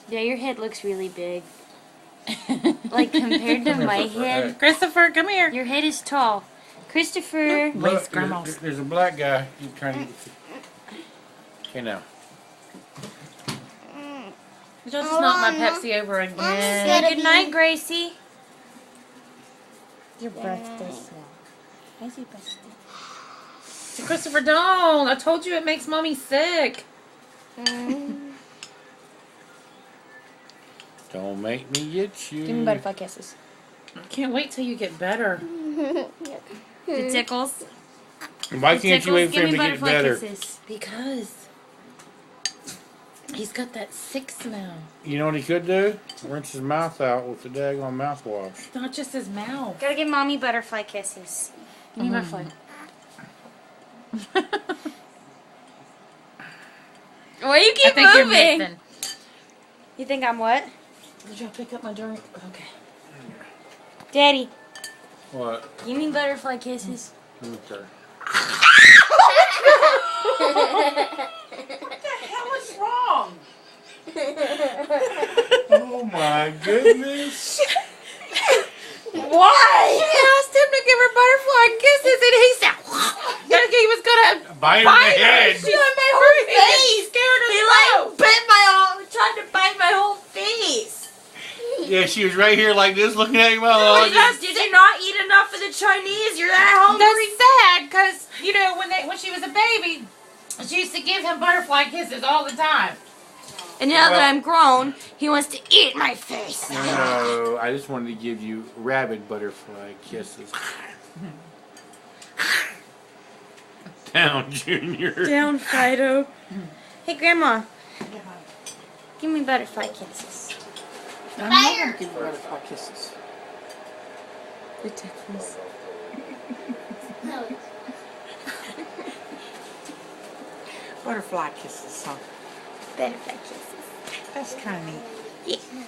Yeah, your head looks really big. Like compared to my head. Christopher, come here. Your head is tall. Christopher. Look, grandma's. There's a black guy. He's trying to get. Okay, now. Y'all just knocked my Pepsi over again. Say good night, Gracie. Your birthday smell. How's your birthday? Christopher, don't. I told you it makes mommy sick. Don't make me get you. Give me butterfly kisses. I can't wait till you get better. The tickles. Why can't you wait for him to get better? Kisses. Because he's got that sick smell. You know what he could do? Rinse his mouth out with the daggone mouthwash. It's not just his mouth. Gotta give mommy butterfly kisses. Give me butterfly. Why you keep moving? You think I'm what? Did y'all pick up my drink? Okay. Daddy, What? give me butterfly kisses. Okay. What the hell is wrong? Oh my goodness. Why? She asked him to give her butterfly kisses and he said, he was gonna Bite in bite the her. head. She made her face scared as well. Tried to bite my whole face. Yeah, she was right here like this looking at you. Well, Did you not eat enough of the Chinese? You're that hungry? That's sad because, you know, when she was a baby, she used to give him butterfly kisses all the time. And now that I'm grown, he wants to eat my face. No, I just wanted to give you rabid butterfly kisses. Down, Junior. Down, Fido. Hey, Grandma. Give me butterfly kisses. I'm not going to give you butterfly kisses. The tickles. Butterfly kisses, huh? Butterfly kisses. That's kind of neat. Yeah.